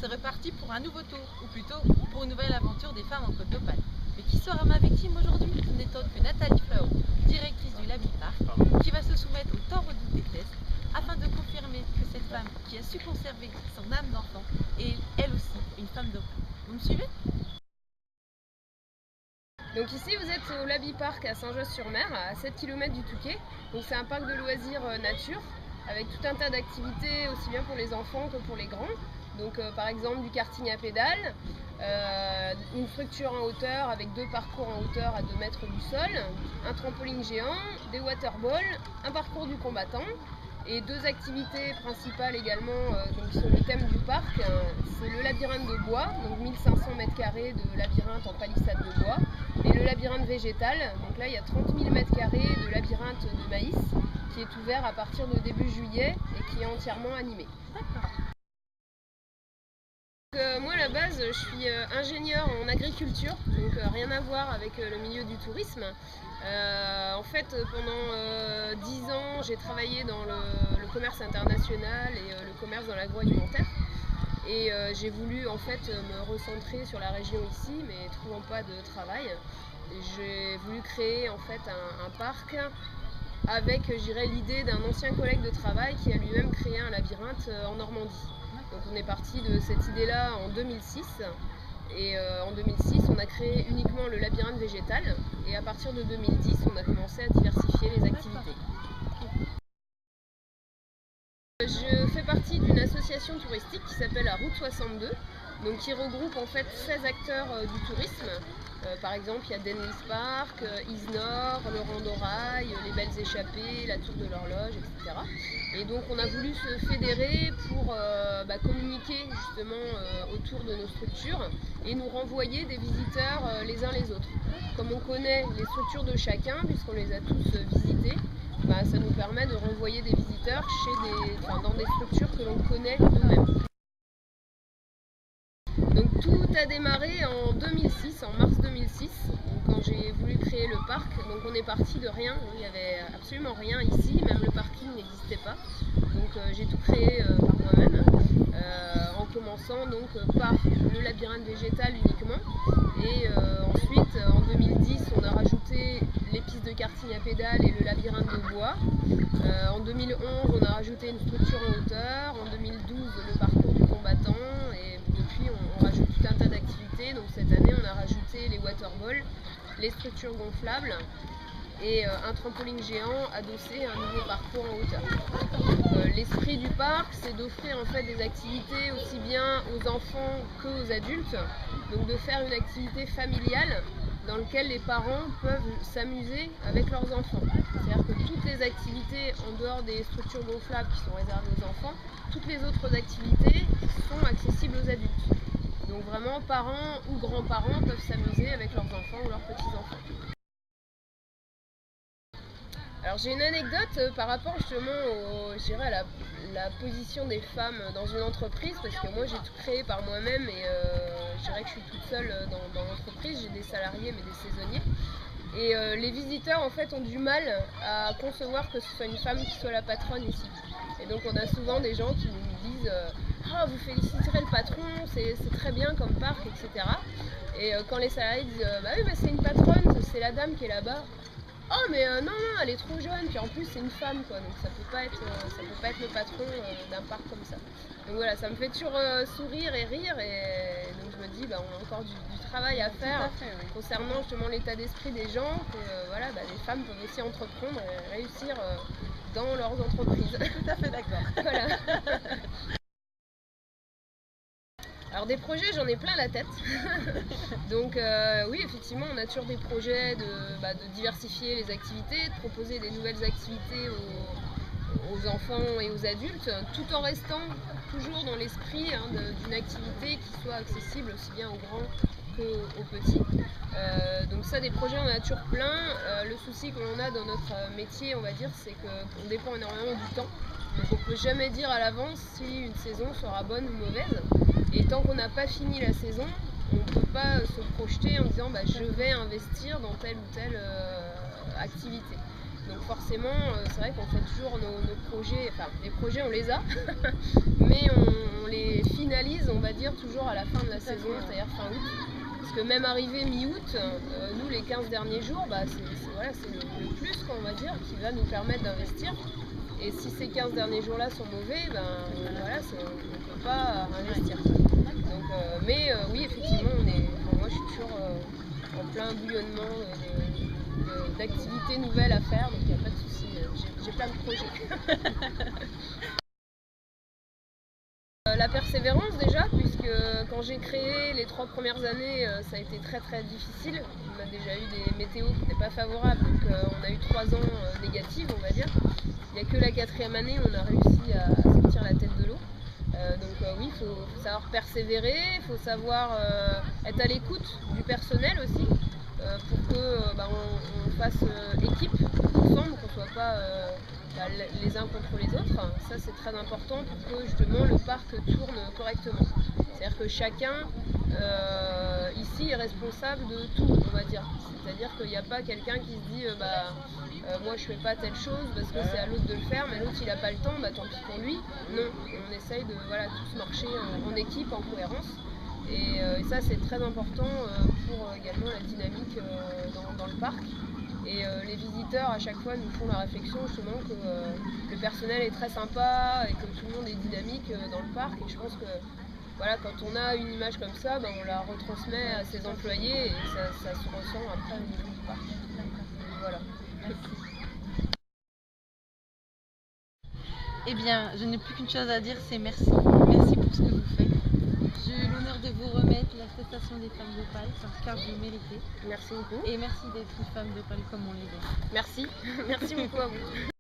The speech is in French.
c'est reparti pour un nouveau tour, ou plutôt pour une nouvelle aventure des femmes en Côte d'Opale. Mais qui sera ma victime aujourd'hui? Ce n'est autre que Nathalie Flao, directrice du Labi Park, qui va se soumettre au tant redouté test afin de confirmer que cette femme qui a su conserver son âme d'enfant est elle aussi une femme d'Opale. Vous me suivez? Donc ici vous êtes au Labi Park à Saint-Josse-sur-Mer, à 7 km du Touquet. Donc c'est un parc de loisirs nature avec tout un tas d'activités aussi bien pour les enfants que pour les grands. Donc par exemple du karting à pédales, une structure en hauteur avec 2 parcours en hauteur à 2 mètres du sol, un trampoline géant, des waterballs, un parcours du combattant et 2 activités principales également donc sur le thème du parc. C'est le labyrinthe de bois, donc 1500 m² de labyrinthe en palissade de bois, et le labyrinthe végétal. Donc là il y a 30 000 m² de labyrinthe de maïs qui est ouvert à partir de début juillet et qui est entièrement animé. D'accord. Moi à la base je suis ingénieure en agriculture, donc rien à voir avec le milieu du tourisme. En fait pendant 10 ans j'ai travaillé dans le commerce international et le commerce dans l'agroalimentaire. Et j'ai voulu en fait me recentrer sur la région ici, mais trouvant pas de travail, j'ai voulu créer en fait un parc avec, je dirais, l'idée d'un ancien collègue de travail qui a lui-même créé un labyrinthe en Normandie. Donc on est parti de cette idée-là en 2006. Et en 2006, on a créé uniquement le labyrinthe végétal. Et à partir de 2010, on a commencé à diversifier les activités. Je fais partie d'une association touristique qui s'appelle la Route 62, donc qui regroupe en fait 16 acteurs du tourisme. Par exemple, il y a Dennis Park, Isnor, le Randorail, les Belles Échappées, la Tour de l'Horloge, etc. Et donc on a voulu se fédérer pour communiquer justement autour de nos structures et nous renvoyer des visiteurs les uns les autres. Comme on connaît les structures de chacun, puisqu'on les a tous visitées, ça nous permet de renvoyer des visiteurs dans des structures que l'on connaît nous-mêmes. Donc tout a démarré en 2006, en mars 2006, quand j'ai voulu créer le parc. Donc on est parti de rien, il n'y avait absolument rien ici, même le parking n'existait pas. Donc j'ai tout créé par moi-même, en commençant donc par le labyrinthe végétal uniquement. Et ensuite en 2010 on a rajouté les pistes de karting à pédales et le labyrinthe de bois. En 2011 on a rajouté une structure en hauteur, en 2012 le parcours du combattant, et depuis on rajoute tout un tas d'activités. Donc cette année on a rajouté les waterballs, les structures gonflables et un trampoline géant adossé à un nouveau parcours en hauteur. L'esprit du parc, c'est d'offrir en fait des activités aussi bien aux enfants qu'aux adultes, donc de faire une activité familiale dans laquelle les parents peuvent s'amuser avec leurs enfants. C'est-à-dire que toutes les activités en dehors des structures gonflables qui sont réservées aux enfants, toutes les autres activités sont accessibles aux adultes. Donc vraiment parents ou grands-parents peuvent s'amuser avec leurs enfants ou leurs petits-enfants. Alors j'ai une anecdote par rapport justement à la position des femmes dans une entreprise, parce que moi j'ai tout créé par moi-même et je dirais que je suis toute seule dans l'entreprise, j'ai des salariés mais des saisonniers. Et les visiteurs en fait ont du mal à concevoir que ce soit une femme qui soit la patronne ici. Et donc on a souvent des gens qui nous disent « vous féliciterez le patron, c'est très bien comme parc, etc. » Et quand les salariés disent « bah oui, c'est une patronne, c'est la dame qui est là-bas ». Oh mais non, elle est trop jeune, puis en plus c'est une femme quoi, donc ça peut pas être le patron d'un parc comme ça. Donc voilà, ça me fait toujours sourire et rire, et donc je me dis on a encore du travail à faire concernant justement l'état d'esprit des gens, que les femmes peuvent aussi entreprendre et réussir dans leurs entreprises. Tout à fait d'accord. Voilà. Alors des projets, j'en ai plein la tête. Donc oui, effectivement, on a toujours des projets de diversifier les activités, de proposer des nouvelles activités aux enfants et aux adultes, tout en restant toujours dans l'esprit d'une activité qui soit accessible aussi bien aux grands qu'aux petits. Donc ça, des projets, on en a toujours plein. Le souci que l'on a dans notre métier, on va dire, c'est qu'on dépend énormément du temps. Donc on ne peut jamais dire à l'avance si une saison sera bonne ou mauvaise. Et tant qu'on n'a pas fini la saison, on ne peut pas se projeter en disant je vais investir dans telle ou telle activité. Donc forcément, c'est vrai qu'on fait toujours nos projets, enfin les projets on les a, mais on les finalise, on va dire, toujours à la fin de la saison, c'est-à-dire fin août. Parce que même arrivé mi-août, nous les 15 derniers jours, c'est le plus qu'on va dire qui va nous permettre d'investir. Et si ces 15 derniers jours-là sont mauvais, on ne peut pas investir. Donc, oui, effectivement, moi je suis toujours en plein bouillonnement d'activités nouvelles à faire, donc il n'y a pas de souci, j'ai plein de projets. La persévérance déjà, puisque quand j'ai créé les 3 premières années, ça a été très très difficile. On a déjà eu des météos qui n'étaient pas favorables, donc on a eu 3 ans négatifs, on va dire. Il n'y a que la 4e année où on a réussi à sortir la tête de l'eau. Oui, il faut savoir persévérer, il faut savoir être à l'écoute du personnel aussi, pour que on fasse équipe ensemble, qu'on ne soit pas les uns contre les autres. Ça c'est très important pour que justement le parc tourne correctement. C'est-à-dire que chacun ici est responsable de tout, on va dire. C'est-à-dire qu'il n'y a pas quelqu'un qui se dit moi je fais pas telle chose parce que c'est à l'autre de le faire, mais l'autre il a pas le temps, tant pis pour lui. Non, on essaye de tous marcher en équipe, en cohérence. Et ça c'est très important pour également la dynamique dans le parc. Et les visiteurs à chaque fois nous font la réflexion justement que le personnel est très sympa et que tout le monde est dynamique dans le parc. Et je pense que quand on a une image comme ça, on la retransmet à ses employés et ça se ressent après au niveau du parc. Voilà. Merci. Eh bien, je n'ai plus qu'une chose à dire, c'est merci. Merci pour ce que vous faites. J'ai eu l'honneur de vous remettre l'attestation des femmes d'Opale, car vous le méritez. Merci beaucoup. Et merci d'être une femme d'Opale comme on les aime. Merci. Merci beaucoup à vous.